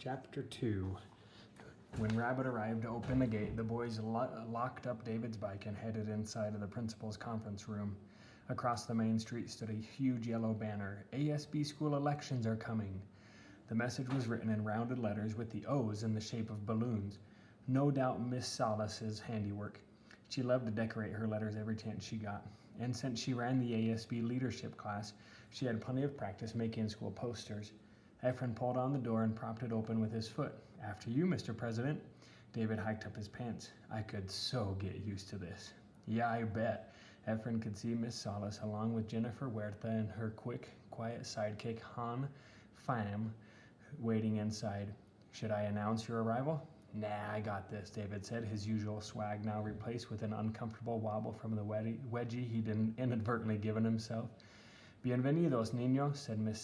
Chapter 2. When Rabbit arrived to open the gate, the boys locked up David's bike and headed inside of the principal's conference room. Across the main street stood a huge yellow banner. ASB school elections are coming. The message was written in rounded letters with the O's in the shape of balloons. No doubt Miss Salas's handiwork. She loved to decorate her letters every chance she got. And since she ran the ASB leadership class, she had plenty of practice making school posters. Efren pulled on the door and propped it open with his foot. After you, Mr. President. David hiked up his pants. I could so get used to this. Yeah, I bet. Efren could see Miss Salas along with Jennifer Huerta and her quick, quiet sidekick, Han Pham, waiting inside. Should I announce your arrival? Nah, I got this, David said, his usual swag now replaced with an uncomfortable wobble from the wedgie he'd inadvertently given himself. Bienvenidos, niños, said Miss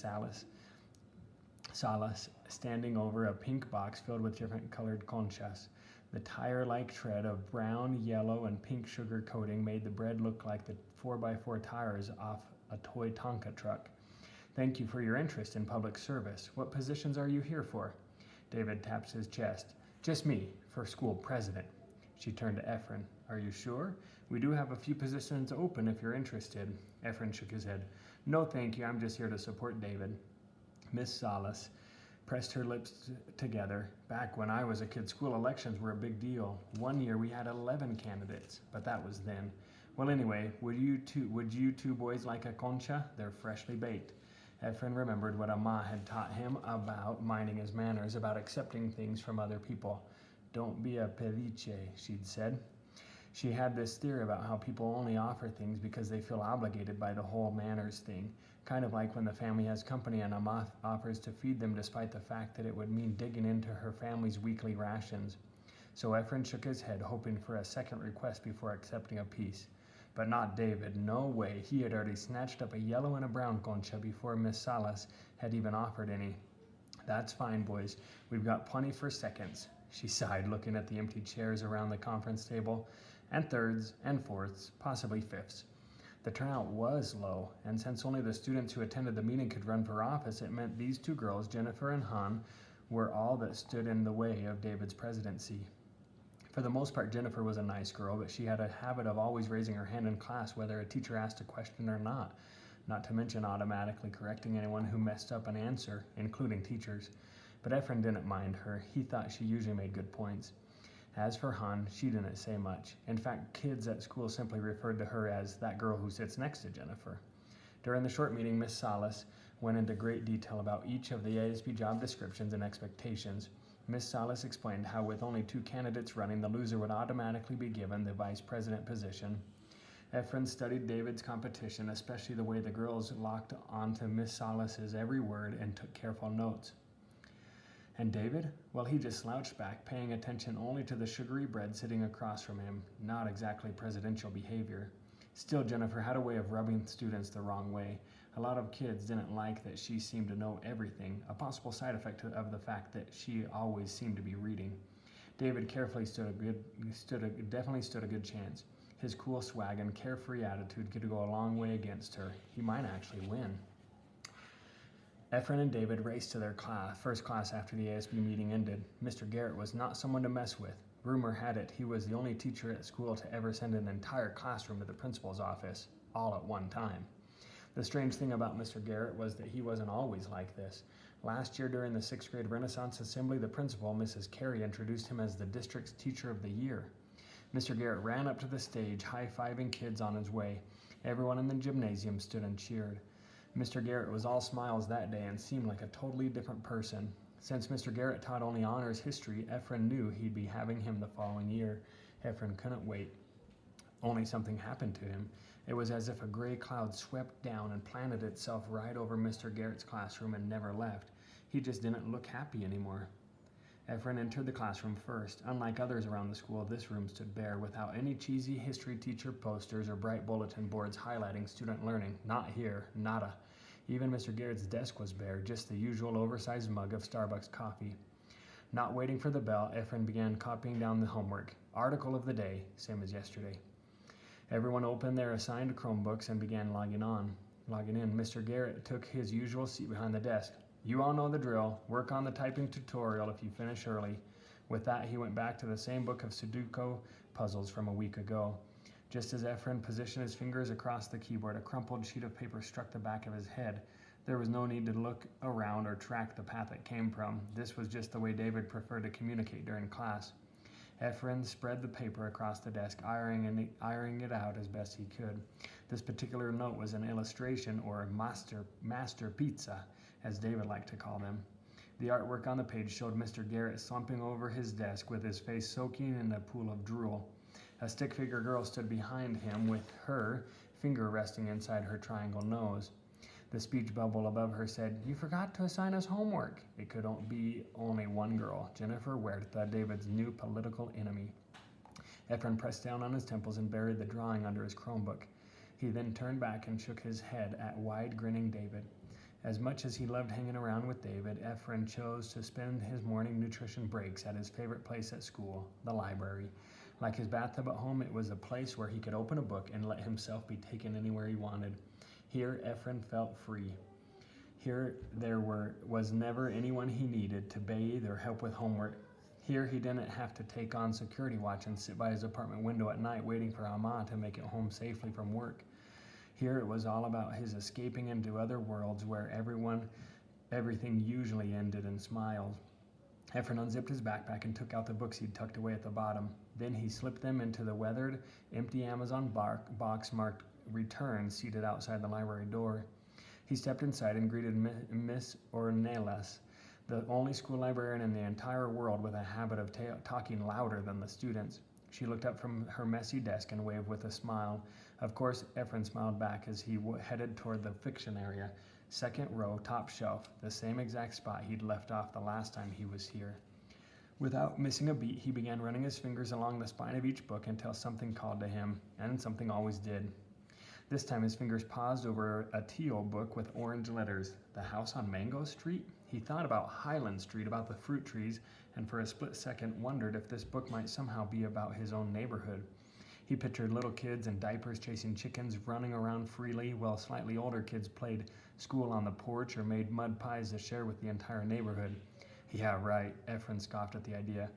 Salas, standing over a pink box filled with different colored conchas. The tire-like tread of brown, yellow, and pink sugar coating made the bread look like the 4x4 tires off a toy Tonka truck. Thank you for your interest in public service. What positions are you here for? David taps his chest. Just me, for school president. She turned to Efren. Are you sure? We do have a few positions open if you're interested. Efren shook his head. No, thank you. I'm just here to support David. Miss Salas pressed her lips together. Back when I was a kid, school elections were a big deal. One year we had 11 candidates, but that was then. Well, anyway, would you two boys like a concha? They're freshly baked. Efren remembered what Amma had taught him about minding his manners, about accepting things from other people. Don't be a pediche, she'd said. She had this theory about how people only offer things because they feel obligated by the whole manners thing, kind of like when the family has company and Amma offers to feed them despite the fact that it would mean digging into her family's weekly rations. So Efren shook his head, hoping for a second request before accepting a piece. But not David, no way. He had already snatched up a yellow and a brown concha before Miss Salas had even offered any. That's fine, boys. We've got plenty for seconds. She sighed, looking at the empty chairs around the conference table, and thirds and fourths, possibly fifths. The turnout was low, and since only the students who attended the meeting could run for office, it meant these two girls, Jennifer and Han, were all that stood in the way of David's presidency. For the most part, Jennifer was a nice girl, but she had a habit of always raising her hand in class whether a teacher asked a question or not to mention automatically correcting anyone who messed up an answer, including teachers. But Efren didn't mind her. He thought she usually made good points. As for Han, she didn't say much. In fact, kids at school simply referred to her as that girl who sits next to Jennifer. During the short meeting, Miss Salas went into great detail about each of the ASB job descriptions and expectations. Miss Salas explained how with only 2 candidates running, the loser would automatically be given the vice president position. Efren studied David's competition, especially the way the girls locked onto Miss Salas's every word and took careful notes. And David? Well, he just slouched back, paying attention only to the sugary bread sitting across from him. Not exactly presidential behavior. Still, Jennifer had a way of rubbing students the wrong way. A lot of kids didn't like that she seemed to know everything, a possible side effect of the fact that she always seemed to be reading. David carefully definitely stood a good chance. His cool swag and carefree attitude could go a long way against her. He might actually win. Efren and David raced to their first class after the ASB meeting ended. Mr. Garrett was not someone to mess with. Rumor had it he was the only teacher at school to ever send an entire classroom to the principal's office, all at one time. The strange thing about Mr. Garrett was that he wasn't always like this. Last year during the 6th grade Renaissance Assembly, the principal, Mrs. Carey, introduced him as the district's Teacher of the Year. Mr. Garrett ran up to the stage, high-fiving kids on his way. Everyone in the gymnasium stood and cheered. Mr. Garrett was all smiles that day and seemed like a totally different person. Since Mr. Garrett taught only honors history, Efren knew he'd be having him the following year. Efren couldn't wait. Only something happened to him. It was as if a gray cloud swept down and planted itself right over Mr. Garrett's classroom and never left. He just didn't look happy anymore. Efren entered the classroom first. Unlike others around the school, this room stood bare, without any cheesy history teacher posters or bright bulletin boards highlighting student learning. Not here, nada. Even Mr. Garrett's desk was bare, just the usual oversized mug of Starbucks coffee. Not waiting for the bell, Efren began copying down the homework. Article of the day, same as yesterday. Everyone opened their assigned Chromebooks and began logging in. Mr. Garrett took his usual seat behind the desk. You all know the drill. Work on the typing tutorial if you finish early. With that, he went back to the same book of Sudoku puzzles from a week ago. Just as Efren positioned his fingers across the keyboard, a crumpled sheet of paper struck the back of his head. There was no need to look around or track the path it came from. This was just the way David preferred to communicate during class. Efren spread the paper across the desk, ironing it out as best he could. This particular note was an illustration, or master pizza, as David liked to call them. The artwork on the page showed Mr. Garrett slumping over his desk with his face soaking in a pool of drool. A stick-figure girl stood behind him with her finger resting inside her triangle nose. The speech bubble above her said, "You forgot to assign us homework." It could be only one girl, Jennifer Huerta, David's new political enemy. Efren pressed down on his temples and buried the drawing under his Chromebook. He then turned back and shook his head at wide-grinning David. As much as he loved hanging around with David, Efren chose to spend his morning nutrition breaks at his favorite place at school, the library. Like his bathtub at home, it was a place where he could open a book and let himself be taken anywhere he wanted. Here, Efren felt free. Here, there was never anyone he needed to bathe or help with homework. Here, he didn't have to take on security watch and sit by his apartment window at night waiting for Amma to make it home safely from work. Here, it was all about his escaping into other worlds where everything usually ended in smiles. Efren unzipped his backpack and took out the books he'd tucked away at the bottom. Then he slipped them into the weathered, empty Amazon box marked "Return" seated outside the library door. He stepped inside and greeted Miss Ornelas, the only school librarian in the entire world with a habit of talking louder than the students. She looked up from her messy desk and waved with a smile. Of course, Efren smiled back as he headed toward the fiction area, second row, top shelf, the same exact spot he'd left off the last time he was here. Without missing a beat, he began running his fingers along the spine of each book until something called to him, and something always did. This time his fingers paused over a teal book with orange letters. The House on Mango Street? He thought about Highland Street, about the fruit trees, and for a split second wondered if this book might somehow be about his own neighborhood. He pictured little kids in diapers chasing chickens, running around freely, while slightly older kids played school on the porch or made mud pies to share with the entire neighborhood. Yeah, right, Efren scoffed at the idea.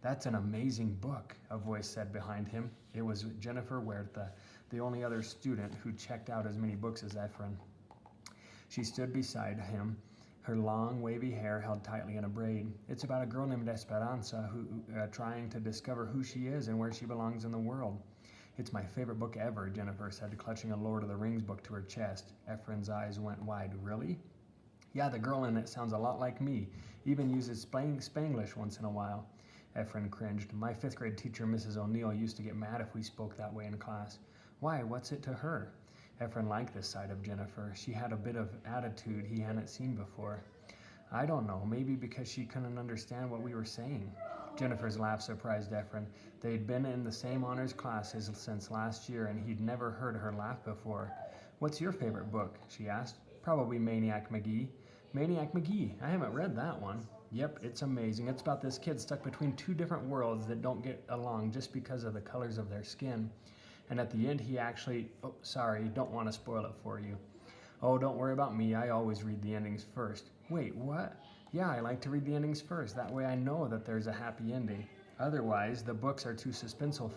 That's an amazing book, a voice said behind him. It was Jennifer Huerta, the only other student who checked out as many books as Efren. She stood beside him, her long, wavy hair held tightly in a braid. It's about a girl named Esperanza who trying to discover who she is and where she belongs in the world. It's my favorite book ever, Jennifer said, clutching a Lord of the Rings book to her chest. Efren's eyes went wide. Really? Yeah, the girl in it sounds a lot like me, even uses Spanglish once in a while. Efren cringed. My fifth grade teacher, Mrs. O'Neill, used to get mad if we spoke that way in class. Why, what's it to her? Efren liked this side of Jennifer. She had a bit of attitude he hadn't seen before. I don't know, maybe because she couldn't understand what we were saying. Jennifer's laugh surprised Efren. They'd been in the same honors classes since last year, and he'd never heard her laugh before. What's your favorite book? She asked. Probably Maniac McGee. Maniac McGee? I haven't read that one. Yep, it's amazing. It's about this kid stuck between two different worlds that don't get along just because of the colors of their skin. And at the end, he actually... Oh, sorry, don't want to spoil it for you. Oh, don't worry about me. I always read the endings first. Wait, what? Yeah, I like to read the endings first. That way I know that there's a happy ending. Otherwise, the books are too suspenseful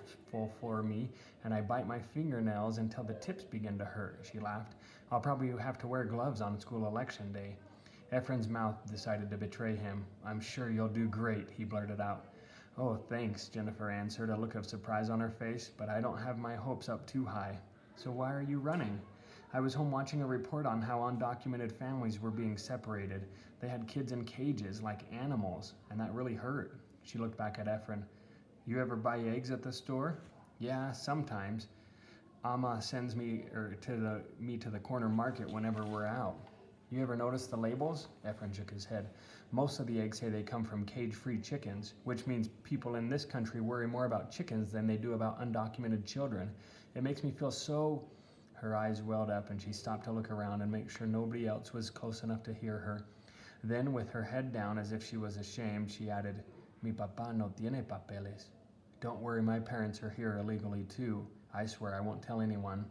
for me, and I bite my fingernails until the tips begin to hurt, she laughed. I'll probably have to wear gloves on school election day. Efren's mouth decided to betray him. I'm sure you'll do great, he blurted out. Oh, thanks, Jennifer answered, a look of surprise on her face, but I don't have my hopes up too high. So why are you running? I was home watching a report on how undocumented families were being separated. They had kids in cages like animals, and that really hurt. She looked back at Efren. You ever buy eggs at the store? Yeah, sometimes. Amma sends me to the corner market whenever we're out. You ever notice the labels? Efren shook his head. Most of the eggs say they come from cage-free chickens, which means people in this country worry more about chickens than they do about undocumented children. It makes me feel so... Her eyes welled up and she stopped to look around and make sure nobody else was close enough to hear her. Then, with her head down as if she was ashamed, she added, Mi papá no tiene papeles. Don't worry, my parents are here illegally too. I swear I won't tell anyone.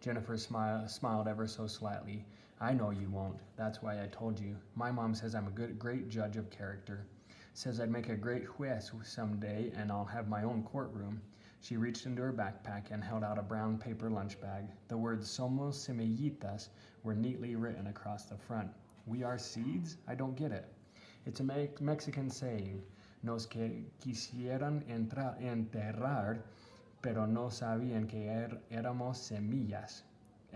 Jennifer smiled ever so slightly. I know you won't. That's why I told you. My mom says I'm a great judge of character. Says I'd make a great juez someday and I'll have my own courtroom. She reached into her backpack and held out a brown paper lunch bag. The words Somos semillitas were neatly written across the front. We are seeds? I don't get it. It's a Mexican saying. Nos quisieran enterrar, pero no sabían que éramos semillas.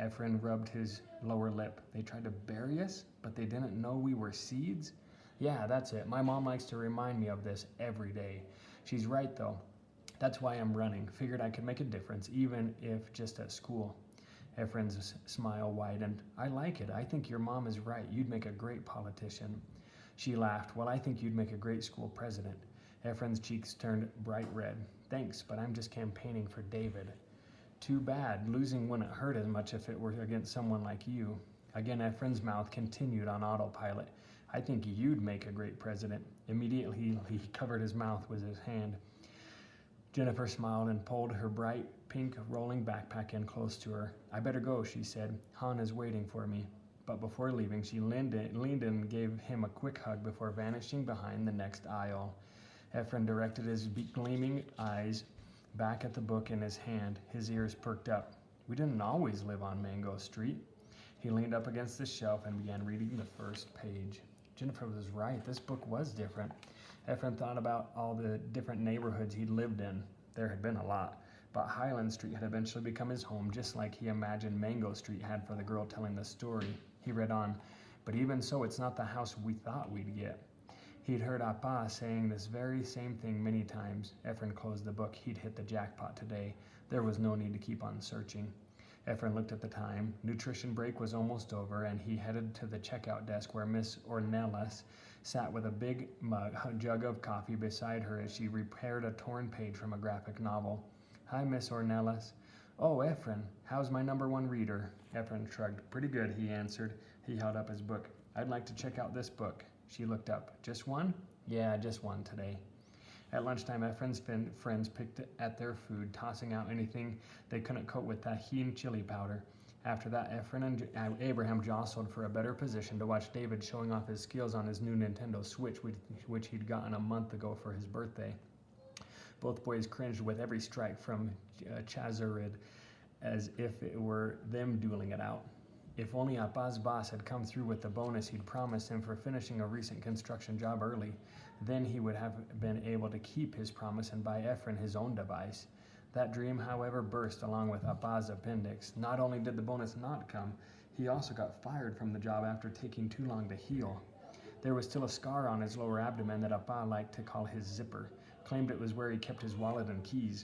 Efren rubbed his lower lip. They tried to bury us, but they didn't know we were seeds? Yeah, that's it. My mom likes to remind me of this every day. She's right, though. That's why I'm running. Figured I could make a difference, even if just at school. Efren's smile widened. I like it. I think your mom is right. You'd make a great politician. She laughed. Well, I think you'd make a great school president. Efren's cheeks turned bright red. Thanks, but I'm just campaigning for David. Too bad. Losing wouldn't hurt as much if it were against someone like you. Again, Efren's mouth continued on autopilot. I think you'd make a great president. Immediately, he covered his mouth with his hand. Jennifer smiled and pulled her bright pink rolling backpack in close to her. I better go, she said. Han is waiting for me. But before leaving, she leaned in and gave him a quick hug before vanishing behind the next aisle. Efren directed his gleaming eyes back at the book in his hand. His ears perked up. We didn't always live on Mango Street. He leaned up against the shelf and began reading the first page. Jennifer was right. This book was different. Efren thought about all the different neighborhoods he'd lived in. There had been a lot, but Highland Street had eventually become his home, just like he imagined Mango Street had for the girl telling the story. He read on, but even so, it's not the house we thought we'd get. He'd heard Appa saying this very same thing many times. Efren closed the book. He'd hit the jackpot today. There was no need to keep on searching. Efren looked at the time. Nutrition break was almost over, and he headed to the checkout desk where Miss Ornelas sat with a big jug of coffee beside her as she repaired a torn page from a graphic novel. Hi, Miss Ornelas. Oh, Efren, how's my #1 reader? Efren shrugged. Pretty good, he answered. He held up his book. I'd like to check out this book. She looked up. Just one? Yeah, just one today. At lunchtime, Efren's friends picked at their food, tossing out anything they couldn't coat with tahini chili powder. After that, Efren and Abraham jostled for a better position to watch David showing off his skills on his new Nintendo Switch, which he'd gotten a month ago for his birthday. Both boys cringed with every strike from Chazarid, as if it were them dueling it out. If only Appa's boss had come through with the bonus he'd promised him for finishing a recent construction job early, then he would have been able to keep his promise and buy Efren his own device. That dream, however, burst along with Appa's appendix. Not only did the bonus not come, he also got fired from the job after taking too long to heal. There was still a scar on his lower abdomen that Appa liked to call his zipper, claimed it was where he kept his wallet and keys.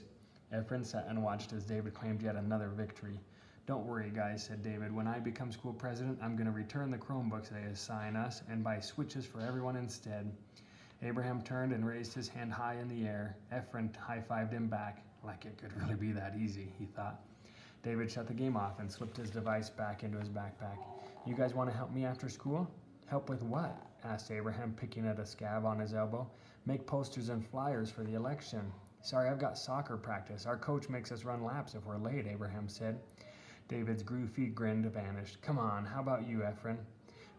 Efren sat and watched as David claimed yet another victory. Don't worry, guys, said David. When I become school president, I'm going to return the Chromebooks they assign us and buy switches for everyone instead. Abraham turned and raised his hand high in the air. Efren high-fived him back. Like it could really be that easy, he thought. David shut the game off and slipped his device back into his backpack. You guys want to help me after school? Help with what? Asked Abraham, picking at a scab on his elbow. Make posters and flyers for the election. Sorry, I've got soccer practice. Our coach makes us run laps if we're late, Abraham said. David's goofy grin vanished. Come on, how about you, Efren?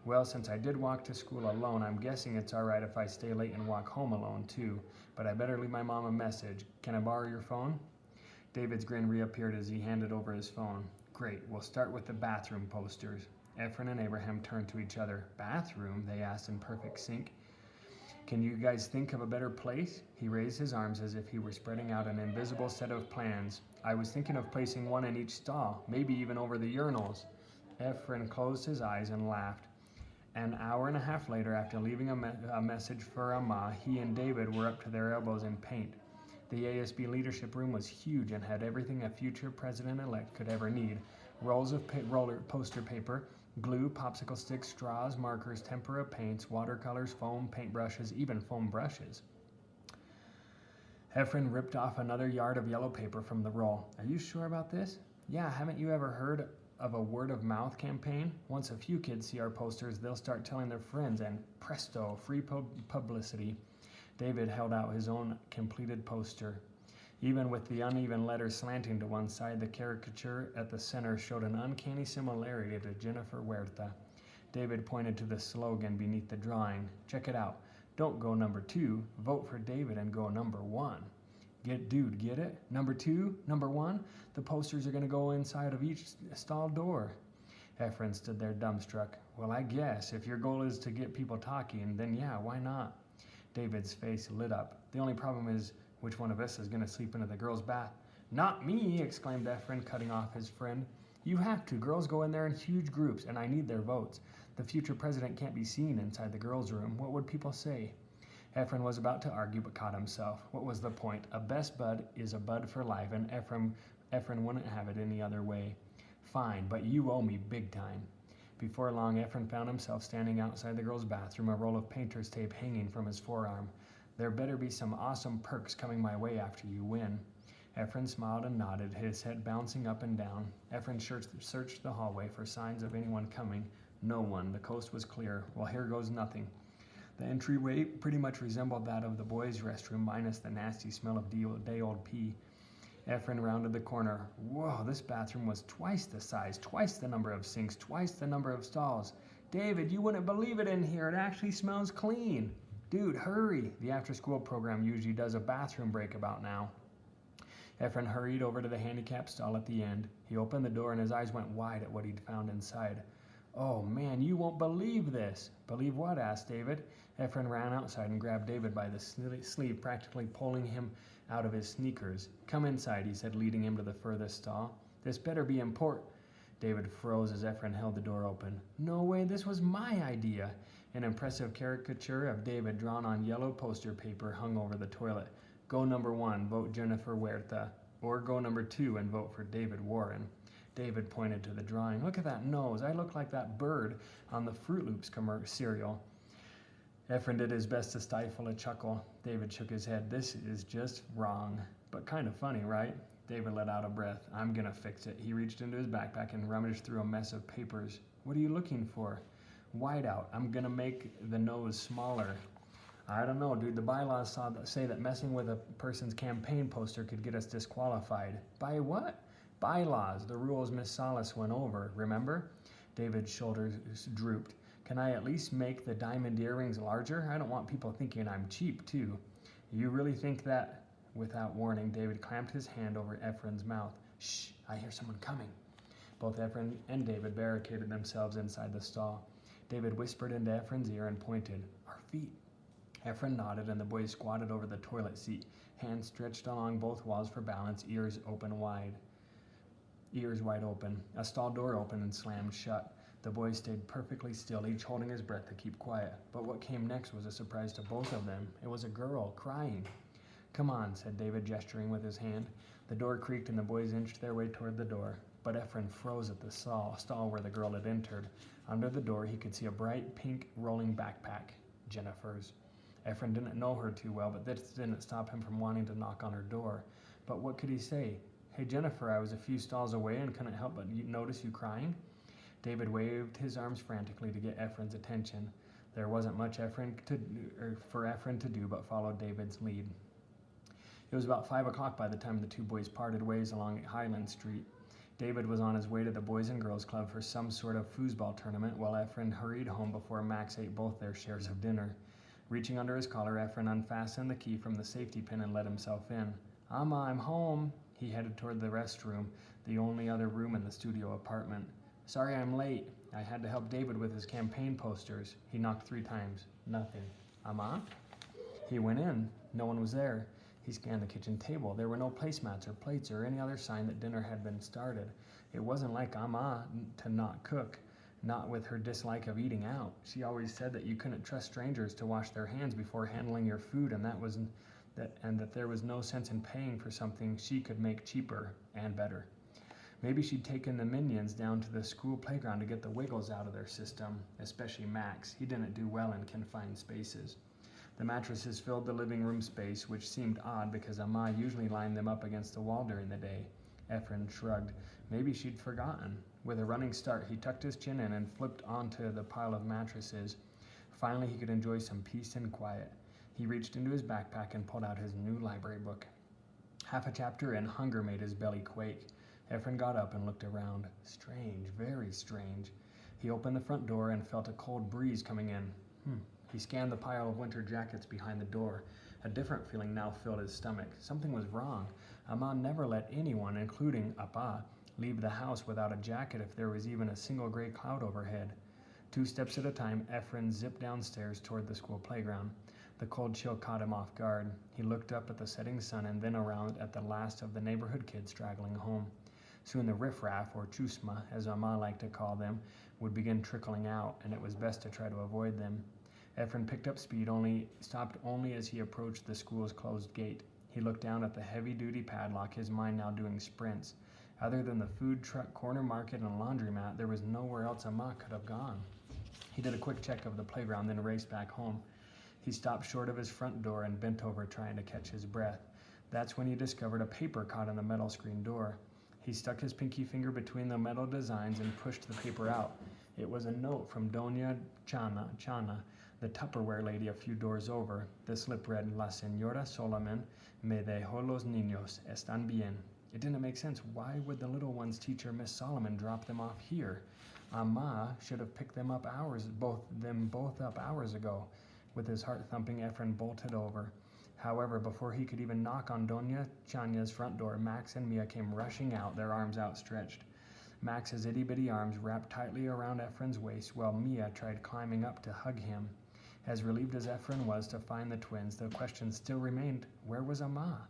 Well, since I did walk to school alone, I'm guessing it's all right if I stay late and walk home alone, too. But I better leave my mom a message. Can I borrow your phone? David's grin reappeared as he handed over his phone. Great, we'll start with the bathroom posters. Efren and Abraham turned to each other. Bathroom? They asked in perfect sync. Can you guys think of a better place? He raised his arms as if he were spreading out an invisible set of plans. I was thinking of placing one in each stall, maybe even over the urinals. Efren closed his eyes and laughed. An hour and a half later, after leaving a message for Amma, he and David were up to their elbows in paint. The ASB leadership room was huge and had everything a future president-elect could ever need. Rolls of poster paper, glue, popsicle sticks, straws, markers, tempera paints, watercolors, foam, paintbrushes, even foam brushes. Efren ripped off another yard of yellow paper from the roll. Are you sure about this? Yeah, haven't you ever heard of a word-of-mouth campaign? Once a few kids see our posters, they'll start telling their friends, and presto, free publicity. David held out his own completed poster. Even with the uneven letters slanting to one side, the caricature at the center showed an uncanny similarity to Jennifer Huerta. David pointed to the slogan beneath the drawing. Check it out. Don't go number 2, vote for David and go number 1. Dude, get it? Number 2, number 1? The posters are going to go inside of each stall door. Efren stood there dumbstruck. Well, I guess if your goal is to get people talking, then yeah, why not? David's face lit up. The only problem is which one of us is going to sleep into the girls' bath. Not me, exclaimed Efren, cutting off his friend. You have to. Girls go in there in huge groups, and I need their votes. The future president can't be seen inside the girls' room. What would people say? Efren was about to argue, but caught himself. What was the point? A best bud is a bud for life, and Efren wouldn't have it any other way. Fine, but you owe me big time. Before long, Efren found himself standing outside the girls' bathroom, a roll of painter's tape hanging from his forearm. There better be some awesome perks coming my way after you win. Efren smiled and nodded, his head bouncing up and down. Efren searched the hallway for signs of anyone coming. No one. The coast was clear. Well, here goes nothing. The entryway pretty much resembled that of the boys' restroom, minus the nasty smell of day-old pee. Efren rounded the corner. Whoa, this bathroom was twice the size, twice the number of sinks, twice the number of stalls. David, you wouldn't believe it in here. It actually smells clean. Dude, hurry. The after-school program usually does a bathroom break about now. Efren hurried over to the handicap stall at the end. He opened the door and his eyes went wide at what he'd found inside. Oh man, you won't believe this. Believe what? Asked David. Efren ran outside and grabbed David by the sleeve, practically pulling him out of his sneakers. Come inside, he said, leading him to the furthest stall. This better be important. David froze as Efren held the door open. No way, this was my idea. An impressive caricature of David drawn on yellow poster paper hung over the toilet. Go number 1, vote Jennifer Huerta, or go number 2 and vote for David Warren. David pointed to the drawing. Look at that nose. I look like that bird on the Fruit Loops cereal. Efren did his best to stifle a chuckle. David shook his head. This is just wrong, but kind of funny, right? David let out a breath. I'm gonna fix it. He reached into his backpack and rummaged through a mess of papers. What are you looking for? Whiteout. I'm gonna make the nose smaller. I don't know, dude. The bylaws say that messing with a person's campaign poster could get us disqualified. By what? Bylaws. The rules Miss Salas went over, remember? David's shoulders drooped. Can I at least make the diamond earrings larger? I don't want people thinking I'm cheap, too. You really think that? Without warning, David clamped his hand over Efren's mouth. Shh, I hear someone coming. Both Efren and David barricaded themselves inside the stall. David whispered into Efren's ear and pointed. Our feet. Efren nodded and the boys squatted over the toilet seat, hands stretched along both walls for balance, ears wide open. A stall door opened and slammed shut. The boys stayed perfectly still, each holding his breath to keep quiet. But what came next was a surprise to both of them. It was a girl, crying. Come on, said David, gesturing with his hand. The door creaked and the boys inched their way toward the door. But Efren froze at the stall where the girl had entered. Under the door, he could see a bright pink rolling backpack. Jennifer's. Efren didn't know her too well, but this didn't stop him from wanting to knock on her door. But what could he say? Hey, Jennifer, I was a few stalls away and couldn't help but notice you crying. David waved his arms frantically to get Efren's attention. There wasn't much for Efren to do but follow David's lead. It was about 5 o'clock by the time the two boys parted ways along Highland Street. David was on his way to the Boys and Girls Club for some sort of foosball tournament, while Efren hurried home before Max ate both their shares of dinner. Reaching under his collar, Efren unfastened the key from the safety pin and let himself in. Amma, I'm home. He headed toward the restroom, the only other room in the studio apartment. Sorry I'm late. I had to help David with his campaign posters. He knocked 3 times. Nothing. Amma? He went in. No one was there. He scanned the kitchen table. There were no placemats or plates or any other sign that dinner had been started. It wasn't like Amma to not cook. Not with her dislike of eating out. She always said that you couldn't trust strangers to wash their hands before handling your food, and that there was no sense in paying for something she could make cheaper and better. Maybe she'd taken the minions down to the school playground to get the wiggles out of their system, especially Max. He didn't do well in confined spaces. The mattresses filled the living room space, which seemed odd because Amma usually lined them up against the wall during the day. Efren shrugged. Maybe she'd forgotten. With a running start, he tucked his chin in and flipped onto the pile of mattresses. Finally, he could enjoy some peace and quiet. He reached into his backpack and pulled out his new library book. Half a chapter in, hunger made his belly quake. Efren got up and looked around. Strange, very strange. He opened the front door and felt a cold breeze coming in. He scanned the pile of winter jackets behind the door. A different feeling now filled his stomach. Something was wrong. Ama never let anyone, including Apa, leave the house without a jacket if there was even a single gray cloud overhead. 2 steps at a time, Efren zipped downstairs toward the school playground. The cold chill caught him off guard. He looked up at the setting sun and then around at the last of the neighborhood kids straggling home. Soon the riffraff, or chusma, as Ama liked to call them, would begin trickling out, and it was best to try to avoid them. Efren picked up speed, stopped only as he approached the school's closed gate. He looked down at the heavy-duty padlock, his mind now doing sprints. Other than the food truck, corner market, and laundromat, there was nowhere else Ama could have gone. He did a quick check of the playground, then raced back home. He stopped short of his front door and bent over trying to catch his breath. That's when he discovered a paper caught in the metal screen door. He stuck his pinky finger between the metal designs and pushed the paper out. It was a note from Doña Chana, the Tupperware lady a few doors over. The slip read, La Señora Solomon me dejó los niños, están bien. It didn't make sense. Why would the little one's teacher, Miss Solomon, drop them off here? Ama should have picked them up both up hours ago. With his heart thumping, Efren bolted over. However, before he could even knock on Doña Chana's front door, Max and Mia came rushing out, their arms outstretched. Max's itty-bitty arms wrapped tightly around Efren's waist, while Mia tried climbing up to hug him. As relieved as Efren was to find the twins, the question still remained, where was Ama?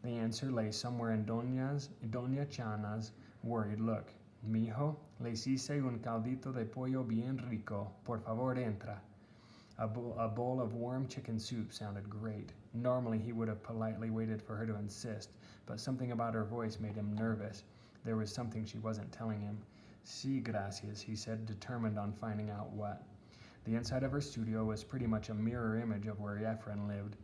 The answer lay somewhere in Doña Chana's worried look. Mijo, les hice un caldito de pollo bien rico. Por favor, entra. A bowl of warm chicken soup sounded great. Normally he would have politely waited for her to insist, but something about her voice made him nervous. There was something she wasn't telling him. Sí, gracias, he said, determined on finding out what. The inside of her studio was pretty much a mirror image of where Efren lived.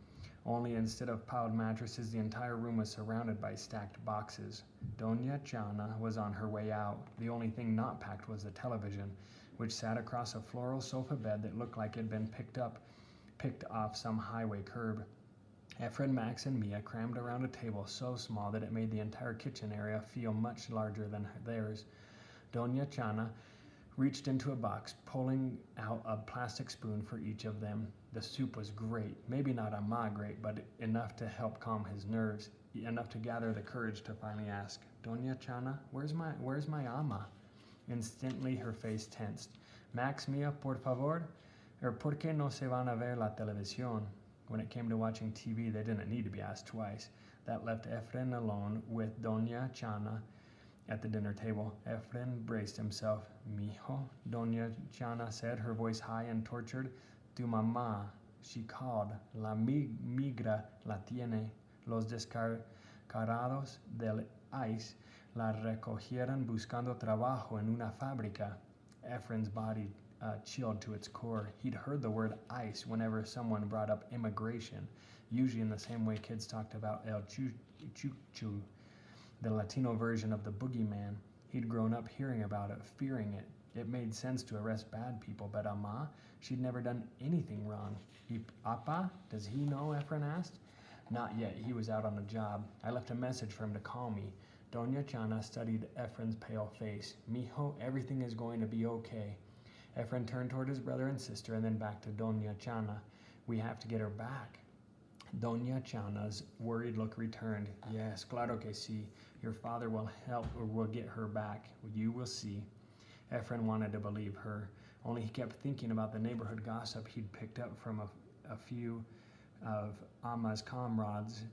Only instead of piled mattresses, the entire room was surrounded by stacked boxes. Doña Chana was on her way out. The only thing not packed was the television, which sat across a floral sofa bed that looked like it had been picked off some highway curb. Efren, Max, and Mia crammed around a table so small that it made the entire kitchen area feel much larger than theirs. Doña Chana reached into a box, pulling out a plastic spoon for each of them. The soup was great, maybe not Ama great, but enough to help calm his nerves, enough to gather the courage to finally ask, Doña Chana, where's my Ama? Instantly her face tensed. Max, Mia, por favor, ¿por qué no se van a ver la televisión? When it came to watching TV, they didn't need to be asked twice. That left Efren alone with Doña Chana at the dinner table. Efren braced himself. Mijo, Doña Chana said, her voice high and tortured. Tu mamá, she called. La migra la tiene. Los descargados del ICE la recogieron buscando trabajo en una fábrica. Efren's body chilled to its core. He'd heard the word ICE whenever someone brought up immigration, usually in the same way kids talked about El Chuchu, the Latino version of the boogeyman. He'd grown up hearing about it, fearing it. It made sense to arrest bad people, but Ama, she'd never done anything wrong. Apa, does he know? Efren asked. Not yet. He was out on a job. I left a message for him to call me. Doña Chana studied Efren's pale face. Mijo, everything is going to be okay. Efren turned toward his brother and sister and then back to Doña Chana. We have to get her back. Doña Chana's worried look returned. Yes, claro que sí. Your father will help or will get her back. You will see. Efren wanted to believe her, only he kept thinking about the neighborhood gossip he'd picked up from a few of Ama's comrades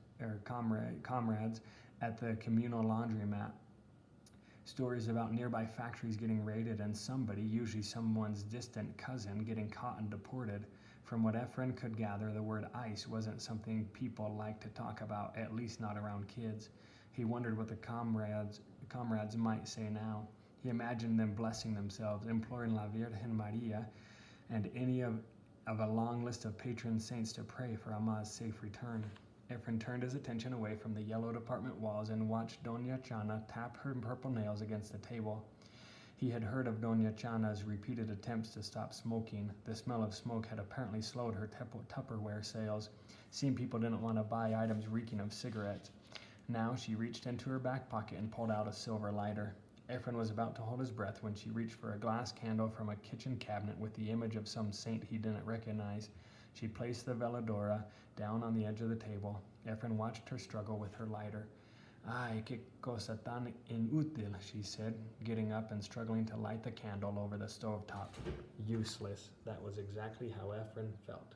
at the communal laundromat. Stories about nearby factories getting raided and somebody, usually someone's distant cousin, getting caught and deported. From what Efren could gather, the word ICE wasn't something people liked to talk about, at least not around kids. He wondered what the comrades might say now. He imagined them blessing themselves, imploring La Virgen Maria and any of a long list of patron saints to pray for Ama's safe return. Efren turned his attention away from the yellowed apartment walls and watched Doña Chana tap her purple nails against the table. He had heard of Doña Chana's repeated attempts to stop smoking. The smell of smoke had apparently slowed her Tupperware sales. Seemed people didn't want to buy items reeking of cigarettes. Now she reached into her back pocket and pulled out a silver lighter. Efren was about to hold his breath when she reached for a glass candle from a kitchen cabinet with the image of some saint he didn't recognize. She placed the veladora down on the edge of the table. Efren watched her struggle with her lighter. Ay, que cosa tan inútil, she said, getting up and struggling to light the candle over the stovetop. Useless. That was exactly how Efren felt.